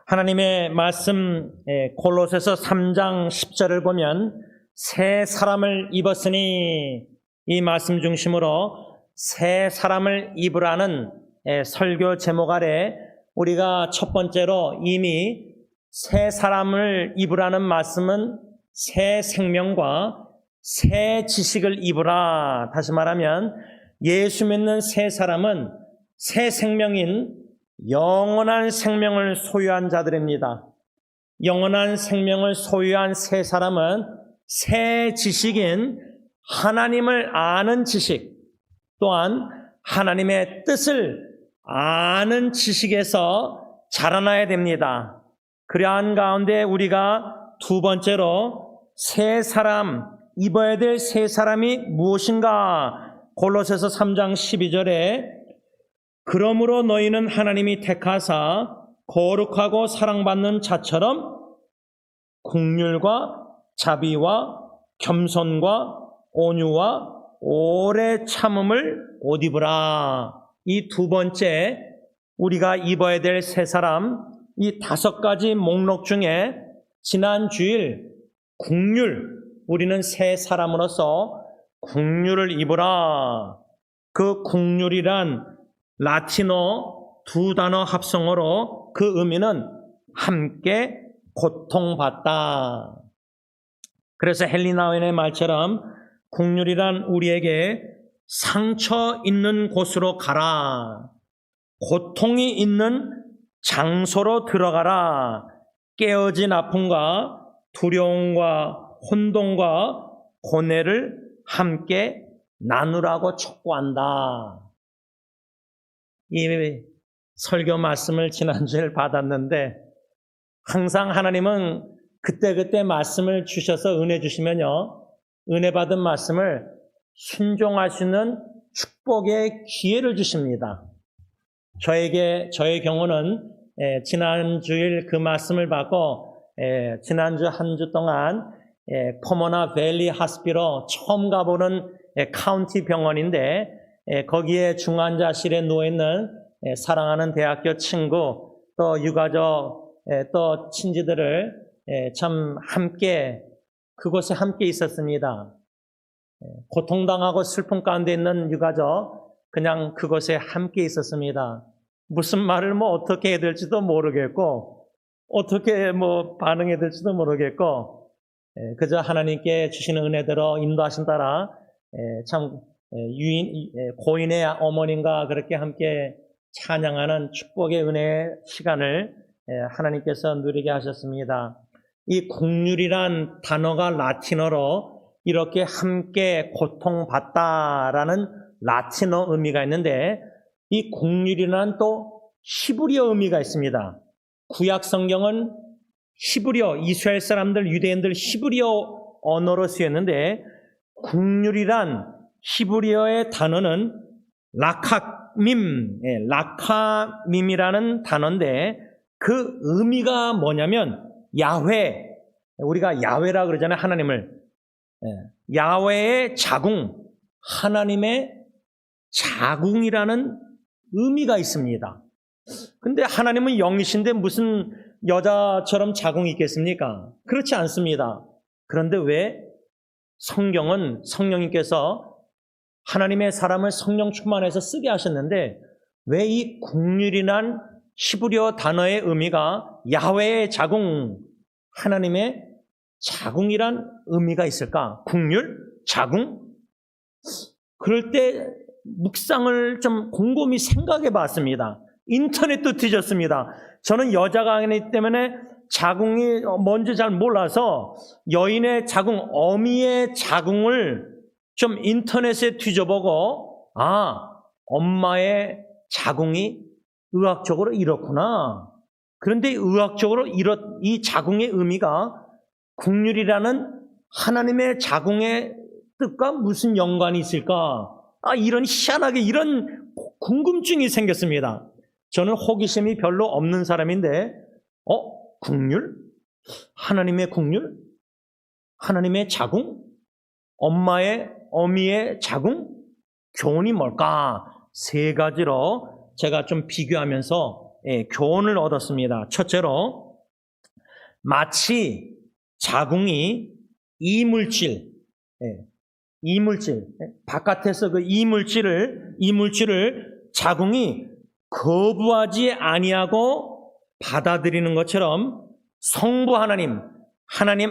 하나님의 말씀 골로새서 3장 10절을 보면 새 사람을 입었으니 이 말씀 중심으로 새 사람을 입으라는 설교 제목 아래 우리가 첫 번째로 이미 새 사람을 입으라는 말씀은 새 생명과 새 지식을 입으라. 다시 말하면 예수 믿는 새 사람은 새 생명인 영원한 생명을 소유한 자들입니다. 영원한 생명을 소유한 새 사람은 새 지식인 하나님을 아는 지식, 또한 하나님의 뜻을 아는 지식에서 자라나야 됩니다. 그러한 가운데 우리가 두 번째로 새 사람, 입어야 될 새 사람이 무엇인가? 골로새서 3장 12절에 그러므로 너희는 하나님이 택하사 거룩하고 사랑받는 자처럼 긍휼과 자비와 겸손과 온유와 오래 참음을 옷 입으라. 이 두 번째 우리가 입어야 될 새 사람, 이 5가지 목록 중에 지난 주일 긍휼, 우리는 새 사람으로서 긍휼을 입으라. 그 긍휼이란 라틴어 두 단어 합성어로 그 의미는 함께 고통받다. 그래서 헬리나웬의 말처럼 긍휼이란 우리에게 상처 있는 곳으로 가라. 고통이 있는 장소로 들어가라. 깨어진 아픔과 두려움과 혼돈과 고뇌를 함께 나누라고 촉구한다. 이 설교 말씀을 지난주에 받았는데 항상 하나님은 그때그때 말씀을 주셔서 은혜 주시면요, 은혜 받은 말씀을 순종할 수 있는 축복의 기회를 주십니다. 저의 경우는 지난주일 그 말씀을 받고 지난주 한 주 동안 포모나 밸리 하스피로 처음 가보는 카운티 병원인데 거기에 중환자실에 누워있는 사랑하는 대학교 친구 또 유가족 또 친지들을 참 함께 그곳에 함께 있었습니다. 고통당하고 슬픔 가운데 있는 유가족 그냥 그곳에 함께 있었습니다. 무슨 말을 어떻게 해야 될지도 모르겠고 어떻게 반응해야 될지도 모르겠고 그저 하나님께 주시는 은혜대로 인도하신 따라 참 고인의 어머님과 그렇게 함께 찬양하는 축복의 은혜의 시간을 하나님께서 누리게 하셨습니다. 이 긍휼이란 단어가 라틴어로 이렇게 함께 고통받다라는 라틴어 의미가 있는데 이 긍휼이란 또 히브리어 의미가 있습니다. 구약 성경은 히브리어, 이스라엘 사람들, 유대인들 히브리어 언어로 쓰였는데 긍휼이란 히브리어의 단어는 라카밈이라는 단어인데 그 의미가 뭐냐면 야훼, 우리가 야훼라 그러잖아요. 하나님을. 야훼의 자궁, 하나님의 자궁이라는 의미가 있습니다. 근데 하나님은 영이신데 무슨 여자처럼 자궁이 있겠습니까? 그렇지 않습니다. 그런데 왜 성경은 성령님께서 하나님의 사람을 성령 충만해서 쓰게 하셨는데 왜 이 긍휼이란 히브리어 단어의 의미가 야훼의 자궁, 하나님의 자궁이란 의미가 있을까? 긍휼? 자궁? 그럴 때 묵상을 좀 곰곰이 생각해 봤습니다. 인터넷도 뒤졌습니다. 저는 여자가 아니기 때문에 자궁이 뭔지 잘 몰라서 여인의 자궁, 어미의 자궁을 좀 인터넷에 뒤져보고 엄마의 자궁이 의학적으로 이렇구나. 그런데 의학적으로 이 자궁의 의미가 긍휼이라는 하나님의 자궁의 뜻과 무슨 연관이 있을까? 이런 희한하게 이런 궁금증이 생겼습니다. 저는 호기심이 별로 없는 사람인데 긍휼? 하나님의 긍휼? 하나님의 자궁? 어미의 자궁? 교훈이 뭘까? 3가지로 제가 좀 비교하면서 교훈을 얻었습니다. 첫째로, 마치 자궁이 이물질, 바깥에서 그 이물질을 자궁이 거부하지 아니하고 받아들이는 것처럼 성부 하나님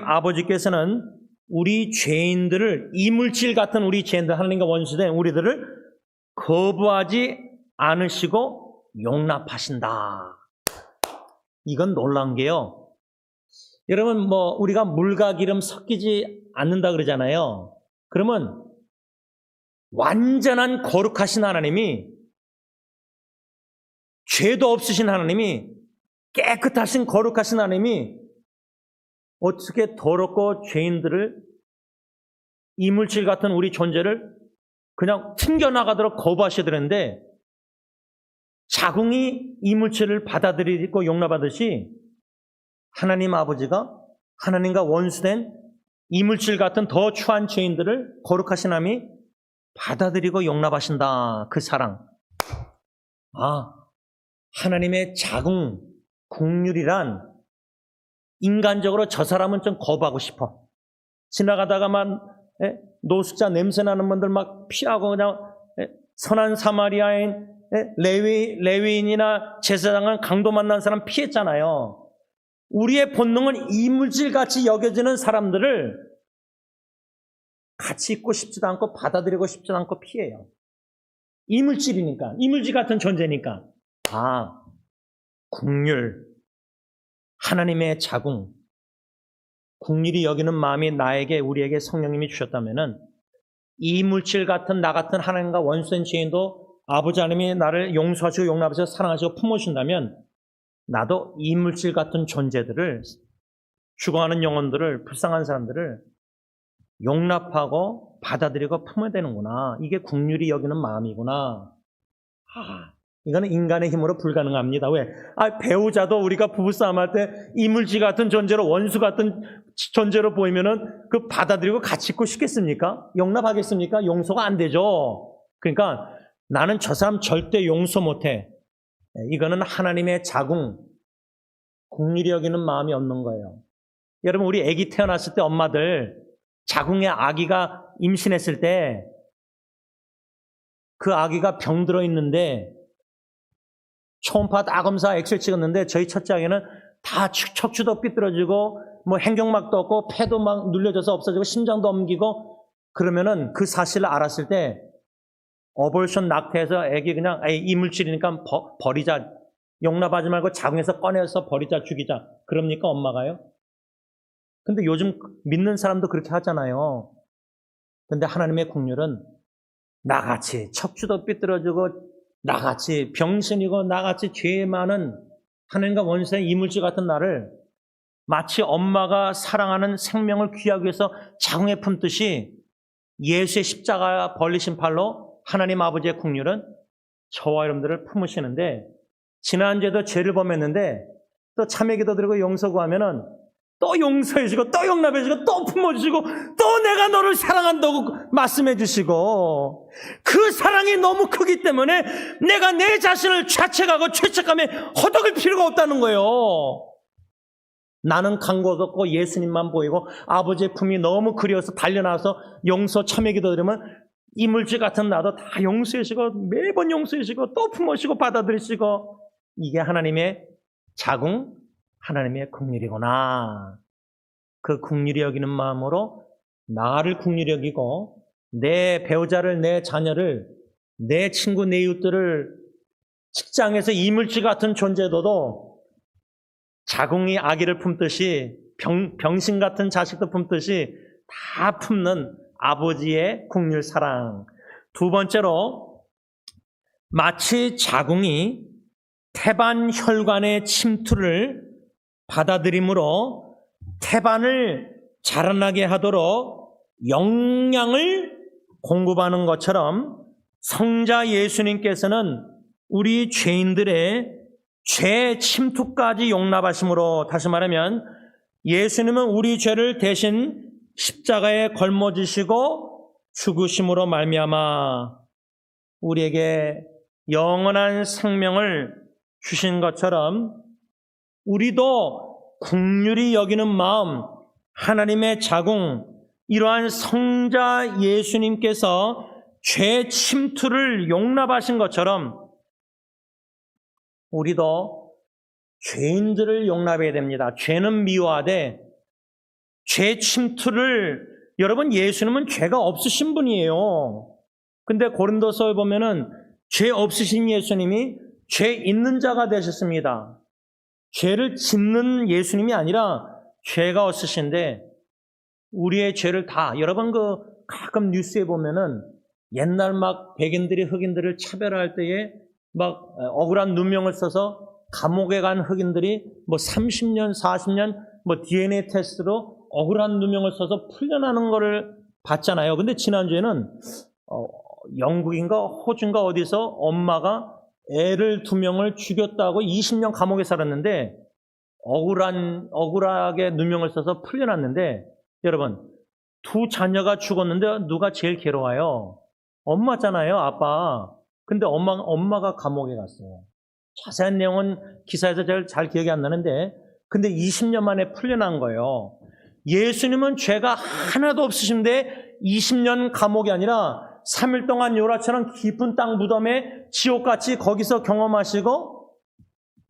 아버지께서는 우리 죄인들을, 이물질 같은 우리 죄인들, 하나님과 원수된 우리들을 거부하지 않으시고 용납하신다. 이건 놀라운 게요. 여러분, 우리가 물과 기름 섞이지 않는다 그러잖아요. 그러면 완전한 거룩하신 하나님이, 죄도 없으신 하나님이, 깨끗하신 거룩하신 하나님이 어떻게 더럽고 죄인들을, 이물질 같은 우리 존재를 그냥 튕겨나가도록 거부하셔야 되는데, 자궁이 이물질을 받아들이고 용납하듯이 하나님 아버지가 하나님과 원수된 이물질 같은 더 추한 죄인들을 거룩하신 하나님이 받아들이고 용납하신다. 그 사랑. 하나님의 자궁, 국률이란, 인간적으로 저 사람은 좀 거부하고 싶어. 지나가다가만 노숙자 냄새 나는 분들 막 피하고, 그냥 선한 사마리아인, 레위인이나 제사장은 강도 만난 사람 피했잖아요. 우리의 본능은 이물질같이 여겨지는 사람들을 같이 있고 싶지도 않고 받아들이고 싶지도 않고 피해요. 이물질이니까, 이물질 같은 존재니까. 국률, 하나님의 자궁, 국률이 여기는 마음이 나에게, 우리에게 성령님이 주셨다면은, 이물질 같은 나 같은 하나님과 원수된 죄인도 아버지 하나님이 나를 용서하시고 용납하시고 사랑하시고 품으신다면, 나도 이물질 같은 존재들을, 죽어가는 영혼들을, 불쌍한 사람들을 용납하고 받아들이고 품어야 되는구나. 이게 국률이 여기는 마음이구나. 이거는 인간의 힘으로 불가능합니다. 왜? 배우자도 우리가 부부싸움할 때 이물질 같은 존재로, 원수 같은 존재로 보이면은 그 받아들이고 같이 있고 싶겠습니까? 용납하겠습니까? 용서가 안 되죠. 그러니까 나는 저 사람 절대 용서 못해. 이거는 하나님의 자궁, 국률이 여기는 마음이 없는 거예요. 여러분, 우리 아기 태어났을 때 엄마들, 자궁에 아기가 임신했을 때 그 아기가 병들어 있는데 초음파 다 검사 엑스레이 찍었는데 저희 첫째 아기는 다 척추도 삐뚤어지고 행경막도 없고 폐도 막 눌려져서 없어지고 심장도 옮기고, 그러면은 그 사실을 알았을 때 어볼션 낙태해서 애기 그냥 이물질이니까 버리자, 용납하지 말고 자궁에서 꺼내서 버리자, 죽이자, 그럽니까 엄마가요? 근데 요즘 믿는 사람도 그렇게 하잖아요. 근데 하나님의 국률은 나같이 척추도 삐뚤어지고, 나같이 병신이고, 나같이 죄 많은 하나님과 원수의 이물질 같은 나를 마치 엄마가 사랑하는 생명을 귀하기 위해서 자궁에 품듯이 예수의 십자가 벌리신 팔로 하나님 아버지의 국률은 저와 여러분들을 품으시는데, 지난주에도 죄를 범했는데 또 참회기도 드리고 용서 구하면은 또 용서해주고 또 용납해주고 또 품어주시고 또 내가 너를 사랑한다고 말씀해주시고, 그 사랑이 너무 크기 때문에 내가 내 자신을 자책하고 죄책감에 허덕일 필요가 없다는 거예요. 나는 간곳 없고 예수님만 보이고 아버지의 품이 너무 그리워서 달려나와서 용서 참회기도 드리면 이물질 같은 나도 다 용서해주시고 매번 용서해주시고 또 품어주시고 받아들이시고, 이게 하나님의 자궁, 하나님의 국률이구나. 그 국률이 여기는 마음으로 나를 국률이 여기고, 내 배우자를, 내 자녀를, 내 친구, 내 이웃들을, 직장에서 이물질 같은 존재도 자궁이 아기를 품듯이, 병신 같은 자식도 품듯이 다 품는 아버지의 국률 사랑. 두 번째로, 마치 자궁이 태반 혈관의 침투를 받아들임으로 태반을 자라나게 하도록 영양을 공급하는 것처럼, 성자 예수님께서는 우리 죄인들의 죄 침투까지 용납하심으로, 다시 말하면 예수님은 우리 죄를 대신 십자가에 걸머지시고 죽으심으로 말미암아 우리에게 영원한 생명을 주신 것처럼 우리도 긍휼히 여기는 마음, 하나님의 자궁, 이러한 성자 예수님께서 죄 침투를 용납하신 것처럼 우리도 죄인들을 용납해야 됩니다. 죄는 미워하되 죄 침투를, 여러분, 예수님은 죄가 없으신 분이에요. 근데 고린도서에 보면은 죄 없으신 예수님이 죄 있는 자가 되셨습니다. 죄를 짓는 예수님이 아니라 죄가 없으신데 우리의 죄를 다, 여러분 가끔 뉴스에 보면은 옛날 막 백인들이 흑인들을 차별할 때에 막 억울한 누명을 써서 감옥에 간 흑인들이 뭐 30년, 40년 뭐 DNA 테스트로 억울한 누명을 써서 풀려나는 거를 봤잖아요. 근데 지난주에는 영국인가 호주인가 어디서 엄마가 애를 2명을 죽였다고 20년 감옥에 살았는데 억울하게 누명을 써서 풀려났는데, 여러분, 2 자녀가 죽었는데 누가 제일 괴로워요? 엄마잖아요, 아빠. 근데 엄마가 감옥에 갔어요. 자세한 내용은 기사에서 잘 기억이 안 나는데, 근데 20년 만에 풀려난 거예요. 예수님은 죄가 하나도 없으신데 20년 감옥이 아니라 3일 동안 요라처럼 깊은 땅 무덤에 지옥같이 거기서 경험하시고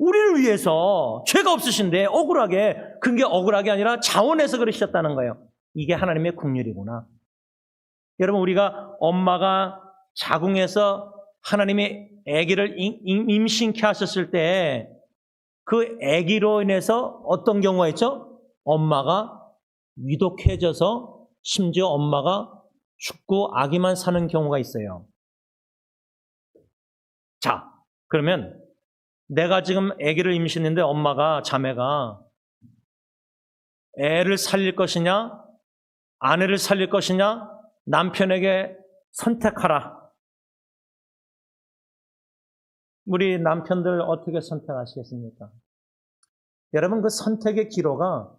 우리를 위해서, 죄가 없으신데 억울하게, 그게 억울하게 아니라 자원해서 그러셨다는 거예요. 이게 하나님의 긍휼이구나. 여러분, 우리가 엄마가 자궁에서 하나님의 아기를 임신케 하셨을 때 그 아기로 인해서 어떤 경우가 있죠? 엄마가 위독해져서 심지어 엄마가 죽고 아기만 사는 경우가 있어요. 자, 그러면 내가 지금 아기를 임신했는데 엄마가, 자매가 애를 살릴 것이냐, 아내를 살릴 것이냐, 남편에게 선택하라. 우리 남편들 어떻게 선택하시겠습니까? 여러분, 그 선택의 기로가,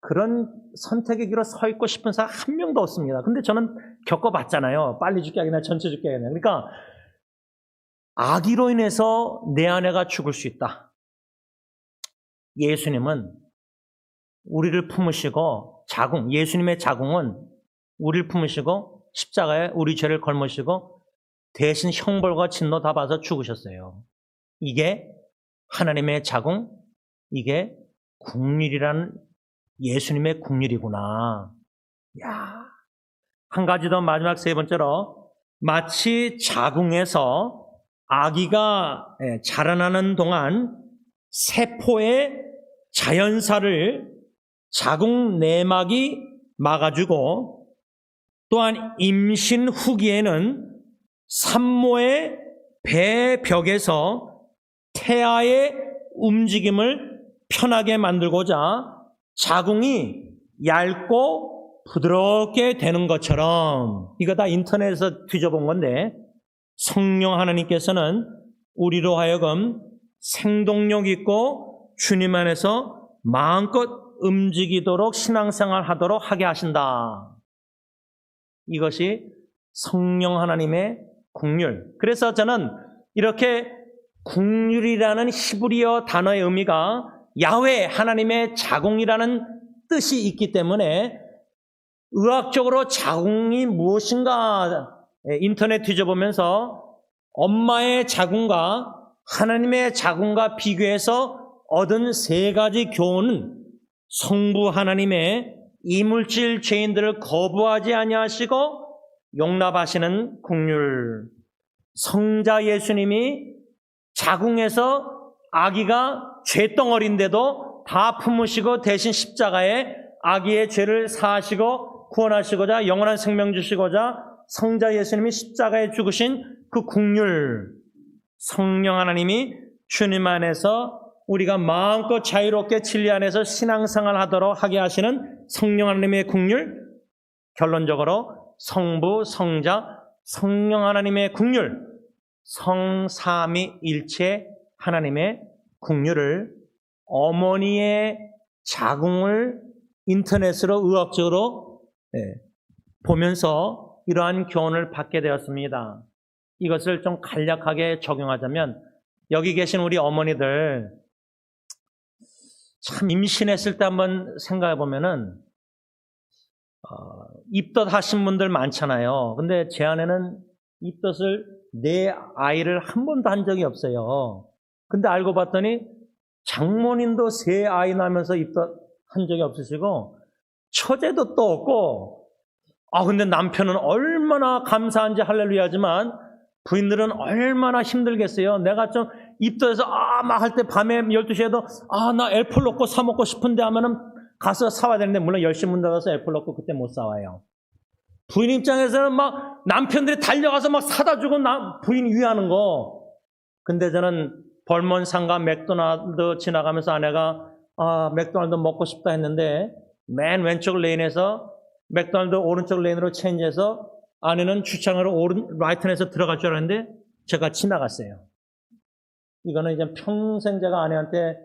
그런 선택의 길로 서 있고 싶은 사람 한 명도 없습니다. 근데 저는 겪어봤잖아요. 빨리 죽게 하겠냐, 전체 죽게 하겠냐. 그러니까 아기로 인해서 내 아내가 죽을 수 있다. 예수님은 우리를 품으시고, 예수님의 자궁은 우리를 품으시고 십자가에 우리 죄를 걸으시고 대신 형벌과 진노 다 받아서 죽으셨어요. 이게 하나님의 자궁, 이게 긍휼이라는 예수님의 긍휼이구나. 야, 한 가지 더, 마지막 3번째로, 마치 자궁에서 아기가 자라나는 동안 세포의 자연사를 자궁 내막이 막아주고, 또한 임신 후기에는 산모의 배벽에서 태아의 움직임을 편하게 만들고자 자궁이 얇고 부드럽게 되는 것처럼, 이거 다 인터넷에서 뒤져본 건데, 성령 하나님께서는 우리로 하여금 생동력 있고 주님 안에서 마음껏 움직이도록 신앙생활 하도록 하게 하신다. 이것이 성령 하나님의 긍휼. 그래서 저는 이렇게 긍휼이라는 히브리어 단어의 의미가 야훼, 하나님의 자궁이라는 뜻이 있기 때문에 의학적으로 자궁이 무엇인가 인터넷 뒤져보면서 엄마의 자궁과 하나님의 자궁과 비교해서 얻은 3가지 교훈은 성부 하나님의 이물질 죄인들을 거부하지 아니하시고 용납하시는 긍휼, 성자 예수님이 자궁에서 아기가 죄덩어리인데도 다 품으시고 대신 십자가에 아기의 죄를 사하시고 구원하시고자 영원한 생명 주시고자 성자 예수님이 십자가에 죽으신 그 긍휼, 성령 하나님이 주님 안에서 우리가 마음껏 자유롭게 진리 안에서 신앙생활 하도록 하게 하시는 성령 하나님의 긍휼, 결론적으로 성부, 성자, 성령 하나님의 긍휼, 성삼위일체 하나님의 긍휼을, 어머니의 자궁을 인터넷으로 의학적으로 보면서 이러한 교훈을 받게 되었습니다. 이것을 좀 간략하게 적용하자면 여기 계신 우리 어머니들 참 임신했을 때 한번 생각해 보면은 입덧 하신 분들 많잖아요. 근데 제 아내는 입덧을 내 아이를 한 번도 한 적이 없어요. 근데 알고 봤더니 장모님도 세 아이 낳으면서 입덧 한 적이 없으시고 처제도 또 없고 근데 남편은 얼마나 감사한지 할렐루야지만 부인들은 얼마나 힘들겠어요. 내가 좀 입덧해서 막 할 때 밤에 12시에도 나 애플 넣고 사 먹고 싶은데 하면은 가서 사와야 되는데 물론 10시 문 닫아서 애플 넣고 그때 못 사와요. 부인 입장에서는 막 남편들이 달려가서 막 사다 주고 부인 위하는 거. 근데 저는 벌몬 상가 맥도날드 지나가면서 아내가 맥도날드 먹고 싶다 했는데 맨 왼쪽 레인에서 맥도날드 오른쪽 레인으로 체인지해서 아내는 주차장으로 라이트에서 들어갈 줄 알았는데 제가 지나갔어요. 이거는 이제 평생 제가 아내한테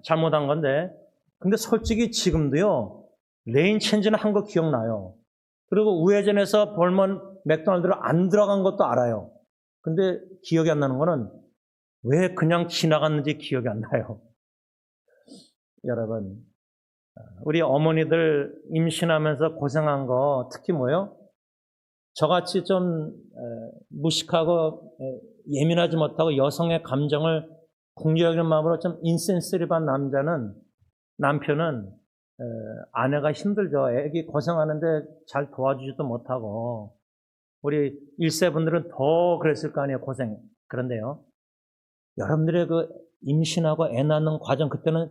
잘못한 건데 근데 솔직히 지금도요 레인 체인지는 한 거 기억나요. 그리고 우회전해서 벌몬 맥도날드로 안 들어간 것도 알아요. 근데 기억이 안 나는 거는 왜 그냥 지나갔는지 기억이 안 나요. 여러분, 우리 어머니들 임신하면서 고생한 거 특히 뭐요? 저같이 좀 무식하고 예민하지 못하고 여성의 감정을 궁리하는 마음으로 좀 인센시티브한 남편은 아내가 힘들죠. 애기 고생하는데 잘 도와주지도 못하고 우리 1세분들은 더 그랬을 거 아니에요. 고생. 그런데요. 여러분들의 그 임신하고 애 낳는 과정 그때는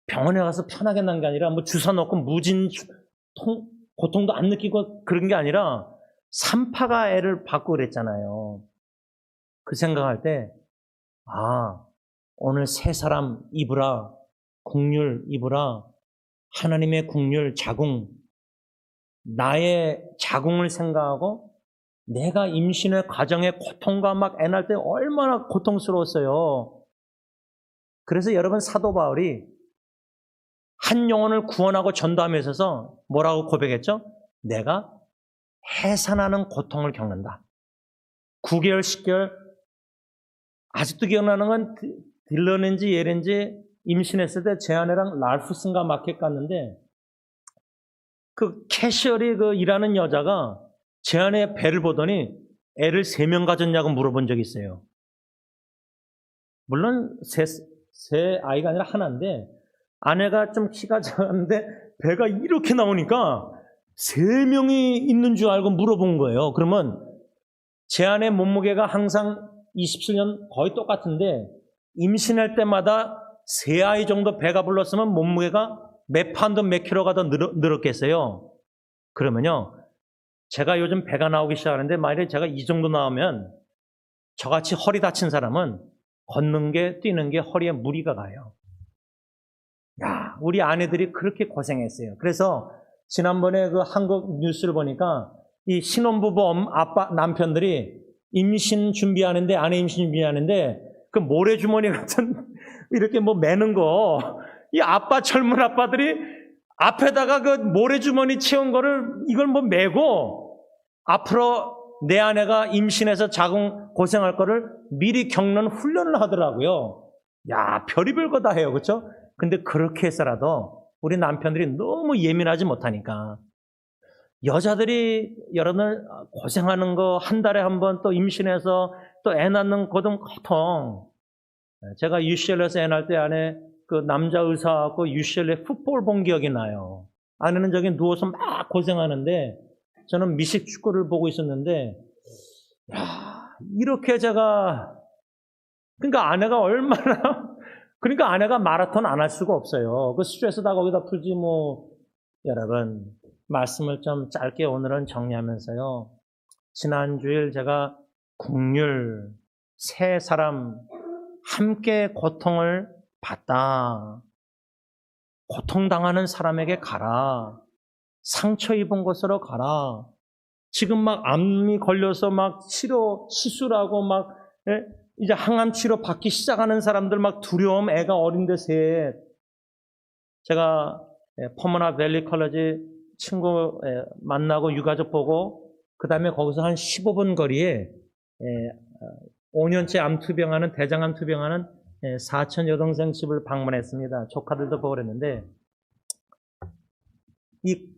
병원에 가서 편하게 난 게 아니라 뭐 주사 놓고 무진 고통도 안 느끼고 그런 게 아니라 산파가 애를 받고 그랬잖아요. 그 생각할 때 오늘 새 사람 입으라 국률 입으라 하나님의 국률 자궁 나의 자궁을 생각하고 내가 임신의 과정의 고통과 막 애 낳을 때 얼마나 고통스러웠어요. 그래서 여러분 사도 바울이 한 영혼을 구원하고 전도함에 있어서 뭐라고 고백했죠? 내가 해산하는 고통을 겪는다. 9개월, 10개월 아직도 기억나는 건 딜런인지 예렌지 임신했을 때 제 아내랑 랄프슨가 마켓 갔는데 그 캐셔리 그 일하는 여자가 제 아내의 배를 보더니 애를 3명 가졌냐고 물어본 적이 있어요. 물론 세 아이가 아니라 하나인데 아내가 좀 키가 작았는데 배가 이렇게 나오니까 3명이 있는 줄 알고 물어본 거예요. 그러면 제 아내 몸무게가 항상 27년 거의 똑같은데 임신할 때마다 3아이 정도 배가 불렀으면 몸무게가 몇 파운드 몇 킬로가 더 늘었겠어요. 그러면요. 제가 요즘 배가 나오기 시작하는데 만약에 제가 이 정도 나오면 저같이 허리 다친 사람은 걷는 게 뛰는 게 허리에 무리가 가요. 우리 아내들이 그렇게 고생했어요. 그래서 지난번에 그 한국 뉴스를 보니까 이 신혼부부 아빠 남편들이 임신 준비하는데 아내 임신 준비하는데 그 모래주머니 같은 이렇게 뭐 매는 거 이 젊은 아빠들이 앞에다가 그 모래주머니 채운 거를 이걸 뭐 메고 앞으로 내 아내가 임신해서 자궁 고생할 거를 미리 겪는 훈련을 하더라고요. 별의별 거 다 해요. 그렇죠? 근데 그렇게 해서라도 우리 남편들이 너무 예민하지 못하니까 여자들이 여러분 고생하는 거 한 달에 한 번 또 임신해서 또 애 낳는 고통. 제가 UCLA에서 애 낳을 때 아내 그 남자 의사하고 UCLA 풋볼 본 기억이 나요. 아내는 저기 누워서 막 고생하는데 저는 미식 축구를 보고 있었는데 이렇게 제가 그러니까 아내가 마라톤 안 할 수가 없어요. 그 스트레스 다 거기다 풀지 뭐. 여러분 말씀을 좀 짧게 오늘은 정리하면서요. 지난주일 제가 국률 세 사람 함께 고통을 받다. 고통당하는 사람에게 가라. 상처 입은 곳으로 가라. 지금 막 암이 걸려서 막 시술하고 막 이제 항암 치료 받기 시작하는 사람들 막 두려움, 애가 어린데 셋. 제가 포모나 밸리 컬리지 친구 만나고 유가족 보고 그 다음에 거기서 한 15분 거리에 5년째 암투병하는, 대장암 투병하는 사촌 여동생 집을 방문했습니다. 조카들도 보고 그랬는데, 이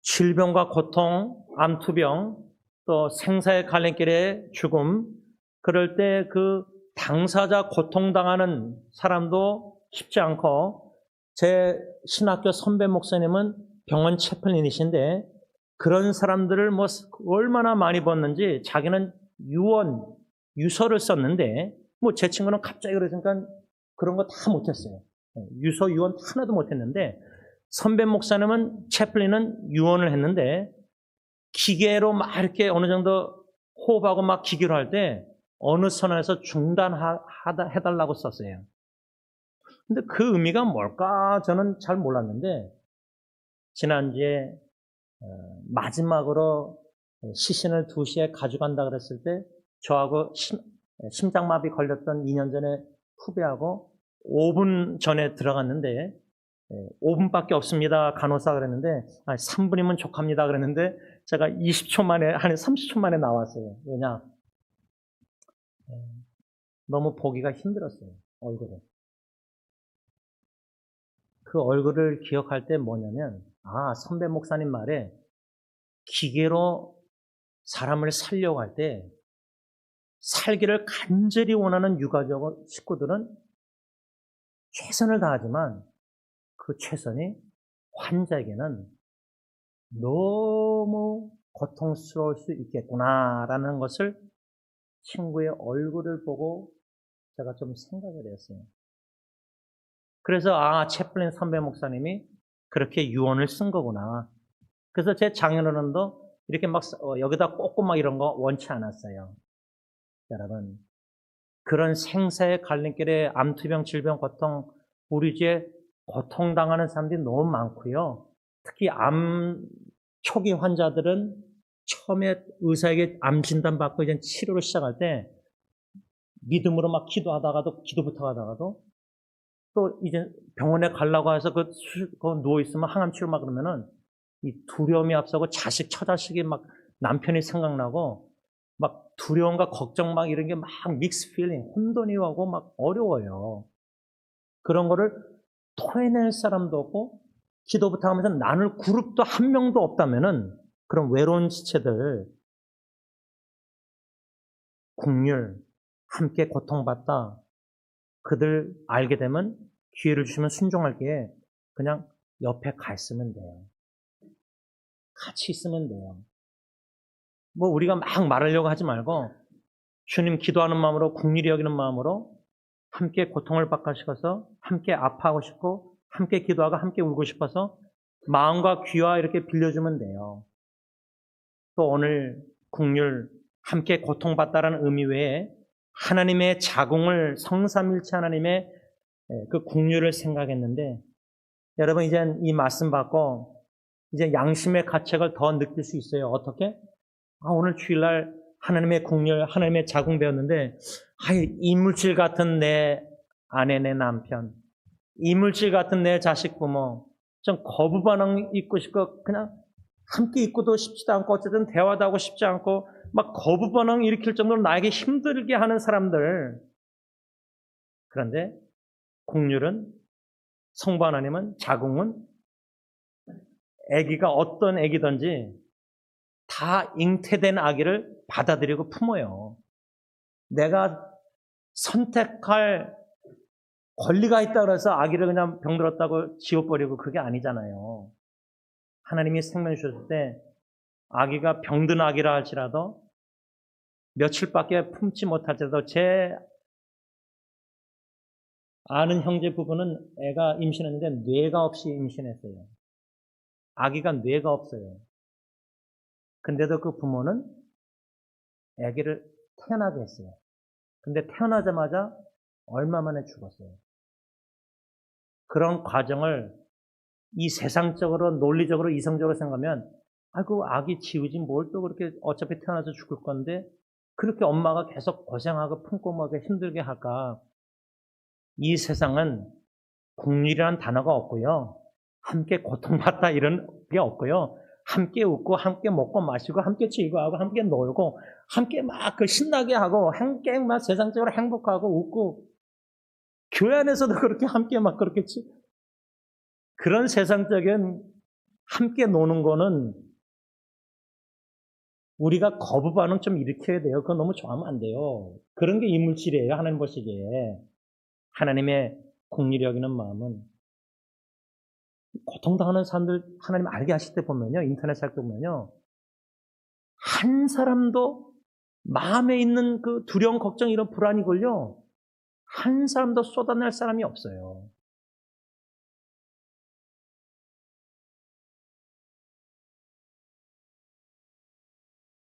질병과 고통, 암투병, 또 생사의 갈림길의 죽음, 그럴 때 그 당사자 고통당하는 사람도 쉽지 않고, 제 신학교 선배 목사님은 병원 채플린이신데, 그런 사람들을 뭐 얼마나 많이 봤는지 자기는 유서를 썼는데, 뭐 제 친구는 갑자기 그러니까 그런 거 다 못했어요. 유서, 유언 하나도 못했는데, 선배 목사님은, 채플린은 유언을 했는데, 기계로 막 이렇게 어느 정도 호흡하고 막 기계로 할 때, 어느 선에서 중단해달라고 썼어요. 근데 그 의미가 뭘까? 저는 잘 몰랐는데, 지난주에 마지막으로 시신을 2시에 가져간다 그랬을 때, 저하고 심장마비 걸렸던 2년 전에 후배하고 5분 전에 들어갔는데, 5분밖에 없습니다. 간호사 그랬는데, 3분이면 족합니다. 그랬는데, 제가 20초 만에, 한 30초 만에 나왔어요. 왜냐? 너무 보기가 힘들었어요. 얼굴을. 그 얼굴을 기억할 때 뭐냐면, 선배 목사님 말에 기계로 사람을 살려고 할 때, 살기를 간절히 원하는 유가족 식구들은 최선을 다하지만 그 최선이 환자에게는 너무 고통스러울 수 있겠구나라는 것을 친구의 얼굴을 보고 제가 좀 생각을 했어요. 그래서 채플린 선배 목사님이 그렇게 유언을 쓴 거구나. 그래서 제 장인어른도 이렇게 막 여기다 꽂고 막 이런 거 원치 않았어요. 여러분, 그런 생사의 갈림길에 암투병, 질병, 고통, 우리 주에 고통당하는 사람들이 너무 많고요. 특히 암 초기 환자들은 처음에 의사에게 암 진단 받고 이제 치료를 시작할 때 믿음으로 막 기도부터 하다가도 또 이제 병원에 가려고 해서 그 누워있으면 항암 치료 막 그러면은 이 두려움이 앞서고 처자식이 막 남편이 생각나고 막 두려움과 걱정 막 이런 게 막 믹스 필링, 혼돈이 오고 막 어려워요. 그런 거를 토해낼 사람도 없고 기도부터 하면서 나눌 그룹도 한 명도 없다면은 그런 외로운 지체들, 국률, 함께 고통받다, 그들 알게 되면 기회를 주시면 순종할 게 그냥 옆에 가 있으면 돼요. 같이 있으면 돼요. 뭐 우리가 막 말하려고 하지 말고 주님 기도하는 마음으로, 국률이 여기는 마음으로 함께 고통을 바꿔시켜서 함께 아파하고 싶고 함께 기도하고 함께 울고 싶어서 마음과 귀와 이렇게 빌려주면 돼요. 또 오늘 국률 함께 고통받다라는 의미 외에 하나님의 자궁을, 성삼일체 하나님의 그 국률을 생각했는데, 여러분 이제 이 말씀 받고 이제 양심의 가책을 더 느낄 수 있어요. 어떻게? 오늘 주일날 하나님의 국률, 하나님의 자궁 배웠는데, 이물질 같은 내 아내, 내 남편, 이물질 같은 내 자식 부모, 좀 거부 반응 있고 싶고 그냥 함께 있고도 싶지도 않고 어쨌든 대화도 하고 싶지 않고 막 거부 반응 일으킬 정도로 나에게 힘들게 하는 사람들. 그런데 국률은, 성부 하나님은, 자궁은 아기가 어떤 아기든지 다 잉태된 아기를 받아들이고 품어요. 내가 선택할 권리가 있다고 해서 아기를 그냥 병들었다고 지워버리고 그게 아니잖아요. 하나님이 생명 주셨을 때 아기가 병든 아기라 할지라도 며칠밖에 품지 못할지라도, 제 아는 형제 부부는 애가 임신했는데 뇌가 없이 임신했어요. 아기가 뇌가 없어요. 근데도 그 부모는 아기를 태어나게 했어요. 근데 태어나자마자 얼마 만에 죽었어요. 그런 과정을 이 세상적으로, 논리적으로, 이성적으로 생각하면 아기 지우지 뭘 또 그렇게 어차피 태어나서 죽을 건데 그렇게 엄마가 계속 고생하고 품고 먹게 힘들게 할까. 이 세상은 국률이라는 단어가 없고요. 함께 고통받다 이런 게 없고요. 함께 웃고 함께 먹고 마시고 함께 즐거워하고 함께 놀고 함께 막 그 신나게 하고 함께 막 세상적으로 행복하고 웃고 교회 안에서도 그렇게 함께 막 그렇게 그런 세상적인 함께 노는 거는 우리가 거부 반응 좀 일으켜야 돼요. 그건 너무 좋아하면 안 돼요. 그런 게 이물질이에요. 하나님 보시기에. 하나님의 긍휼히 여기는 마음은 고통당하는 사람들 하나님 알게 하실 때 보면요. 인터넷 살 때 보면요. 한 사람도 마음에 있는 그 두려움, 걱정, 이런 불안이걸요. 한 사람도 쏟아낼 사람이 없어요.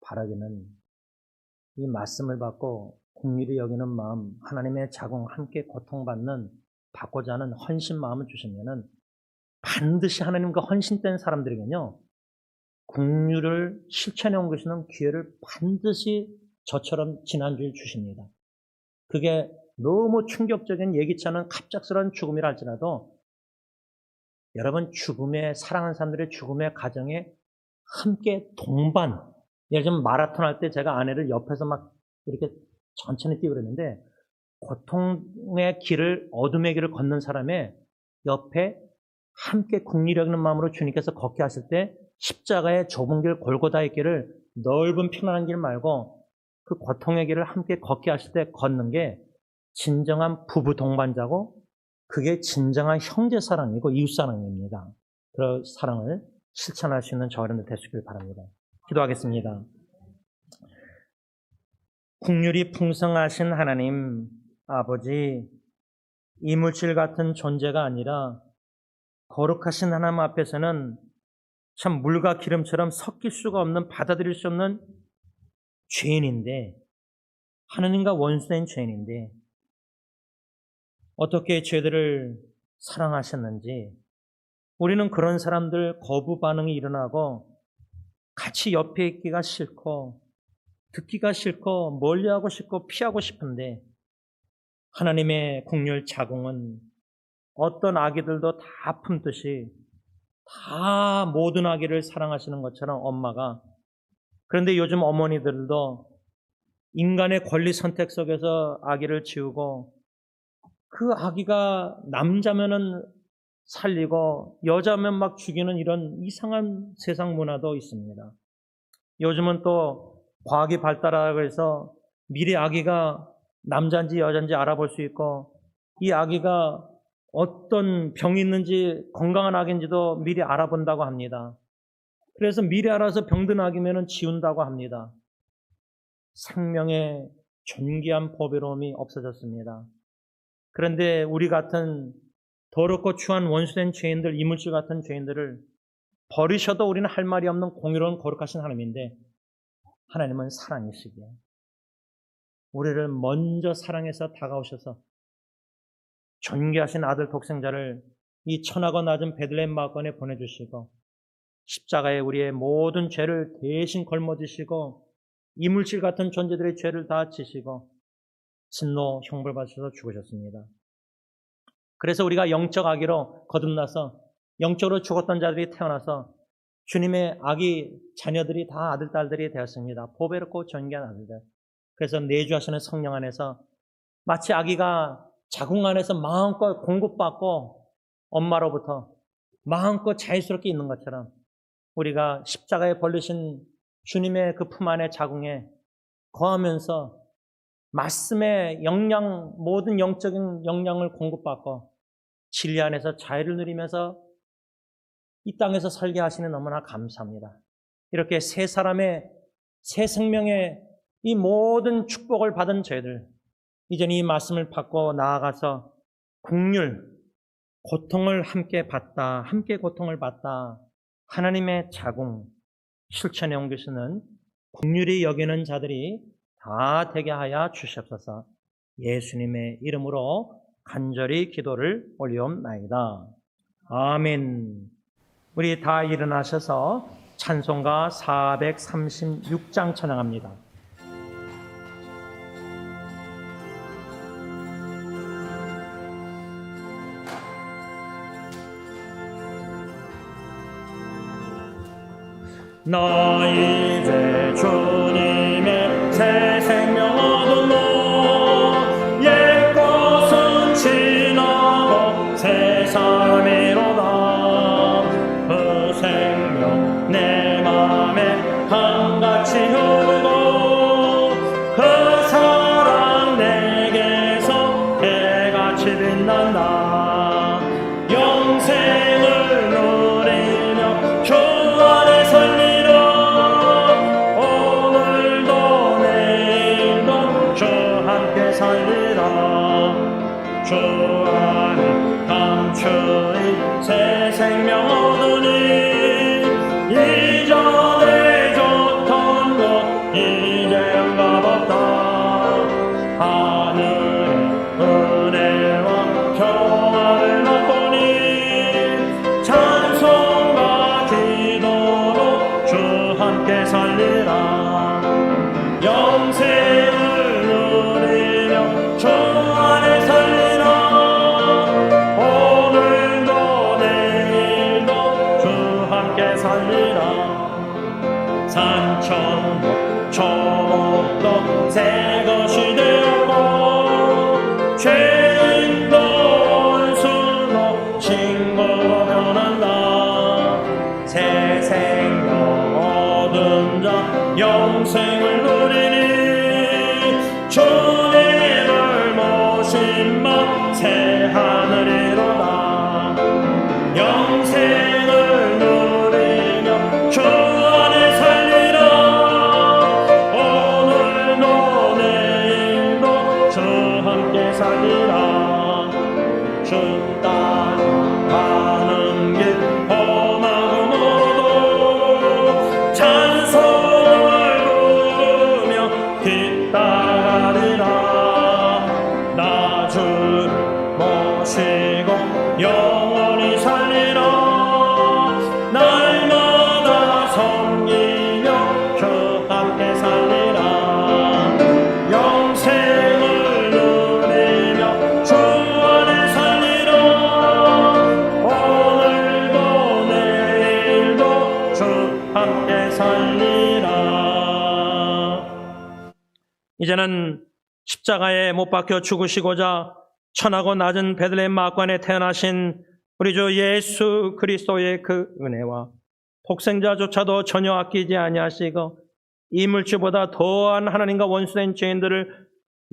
바라기는 이 말씀을 받고 긍휼히 여기는 마음, 하나님의 자궁 함께 고통받는 받고자 하는 헌신 마음을 주시면은 반드시 하나님과 헌신된 사람들에게는요. 긍휼을 실천해 온 것이는 기회를 반드시 저처럼 지난주에 주십니다. 그게 너무 충격적인 예기치 않은 갑작스러운 죽음이라 할지라도 여러분 죽음에 사랑하는 사람들의 죽음의 가정에 함께 동반, 예를 들면 마라톤 할 때 제가 아내를 옆에서 막 이렇게 천천히 뛰고 그랬는데 고통의 길을, 어둠의 길을 걷는 사람의 옆에 함께 긍휼히 여기는 마음으로 주님께서 걷게 하실 때 십자가의 좁은 길, 골고다의 길을 넓은 편안한 길 말고 그 고통의 길을 함께 걷게 하실 때 걷는 게 진정한 부부 동반자고 그게 진정한 형제 사랑이고 이웃 사랑입니다. 그 사랑을 실천할 수 있는 저희들 되시길 바랍니다. 기도하겠습니다. 긍휼이 풍성하신 하나님 아버지, 이물질 같은 존재가 아니라 거룩하신 하나님 앞에서는 참 물과 기름처럼 섞일 수가 없는, 받아들일 수 없는 죄인인데, 하나님과 원수된 죄인인데 어떻게 죄들을 사랑하셨는지, 우리는 그런 사람들 거부 반응이 일어나고 같이 옆에 있기가 싫고 듣기가 싫고 멀리하고 싶고 피하고 싶은데 하나님의 긍휼 자궁은 어떤 아기들도 다 품듯이 다 모든 아기를 사랑하시는 것처럼 엄마가, 그런데 요즘 어머니들도 인간의 권리 선택 속에서 아기를 지우고 그 아기가 남자면은 살리고 여자면 막 죽이는 이런 이상한 세상 문화도 있습니다. 요즘은 또 과학이 발달하고 해서 미래 아기가 남자인지 여자인지 알아볼 수 있고 이 아기가 어떤 병이 있는지 건강한 아기인지도 미리 알아본다고 합니다. 그래서 미리 알아서 병든 아기면 지운다고 합니다. 생명의 존귀한 보배로움이 없어졌습니다. 그런데 우리 같은 더럽고 추한 원수된 죄인들, 이물질 같은 죄인들을 버리셔도 우리는 할 말이 없는 공의로운 거룩하신 하나님인데 하나님은 사랑이시기에 우리를 먼저 사랑해서 다가오셔서 존귀하신 아들 독생자를 이 천하고 낮은 베들레헴 마을권에 보내주시고 십자가에 우리의 모든 죄를 대신 걸머지시고 이물질 같은 존재들의 죄를 다 지시고 진노 형벌 받으셔서 죽으셨습니다. 그래서 우리가 영적 아기로 거듭나서 영적으로 죽었던 자들이 태어나서 주님의 아기 자녀들이 다 아들, 딸들이 되었습니다. 보배롭고 존귀한 아들들. 그래서 내주하시는 성령 안에서 마치 아기가 자궁 안에서 마음껏 공급받고 엄마로부터 마음껏 자유스럽게 있는 것처럼 우리가 십자가에 벌리신 주님의 그 품 안에 자궁에 거하면서 말씀의 영양, 모든 영적인 영양을 공급받고 진리 안에서 자유를 누리면서 이 땅에서 살게 하시는 너무나 감사합니다. 이렇게 새 사람의, 새 생명의 이 모든 축복을 받은 저희들, 이제는 이 말씀을 받고 나아가서 긍휼, 고통을 함께 받다, 함께 고통을 받다, 하나님의 자궁, 실천에 옮기시는 긍휼히 여기는 자들이 다 되게 하여 주시옵소서. 예수님의 이름으로 간절히 기도를 올리옵나이다. 아멘. 우리 다 일어나셔서 찬송가 436장 찬양합니다. 나 이제 주님의 새 생명 얻었노. 옛 것은 지나고 새 삶이로다. 그 생명 내 맘에 한같이 흐르고 그 사랑 내게서 해같이 빛난다. 영생을 누리며 주 안에 살리라. 오늘도 내일도 주 함께 살리라. 주 안에 감추인 새 생명 얻으니 이전에 좋던 것 이제 영감없다. 하늘의 은혜와 평안을 맛보니 찬송과 기도로 주 함께 살리라. 영생을 누리며 주 안에 살리라. 오늘도 내일도 주 함께 살리라. 산천도 초목도 새 것이 되었고 죄인도 원수도 친구로 변한다. 새 생명 얻은 자 영생을 누리니 주님을 모신 마 새 하늘이로다. 영생을 누리며 주 안에 살리라. 오늘도 내일도 주 함께 살리라. 주 따라가는 길 험하고 멀어도 찬송을 부르며 뒤따라가리라. 나 주 모시고 영원히 살리라. 날마다 섬기며 주 함께 살리라. 영생을 누리며 주 안에 살리라. 오늘도 내일도 주 함께 살리라. 이제는 십자가에 못 박혀 죽으시고자 천하고 낮은 베들레헴 막관에 태어나신 우리 주 예수 그리스도의 그 은혜와 독생자조차도 전혀 아끼지 아니하시고 이물질보다 더한 하나님과 원수된 죄인들을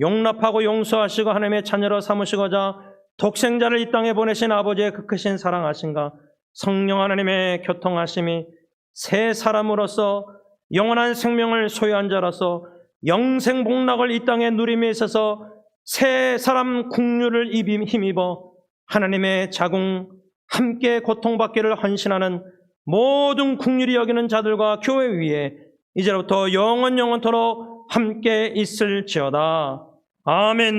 용납하고 용서하시고 하나님의 자녀로 삼으시고자 독생자를 이 땅에 보내신 아버지의 그 크신 사랑하심과 성령 하나님의 교통하심이 새 사람으로서 영원한 생명을 소유한 자로서 영생 복락을 이 땅에 누림에 있어서 새 사람 국류를 힘입어 하나님의 자궁 함께 고통받기를 헌신하는 모든 국률이 여기는 자들과 교회 위에 이제부터 영원토록 함께 있을지어다. 아멘.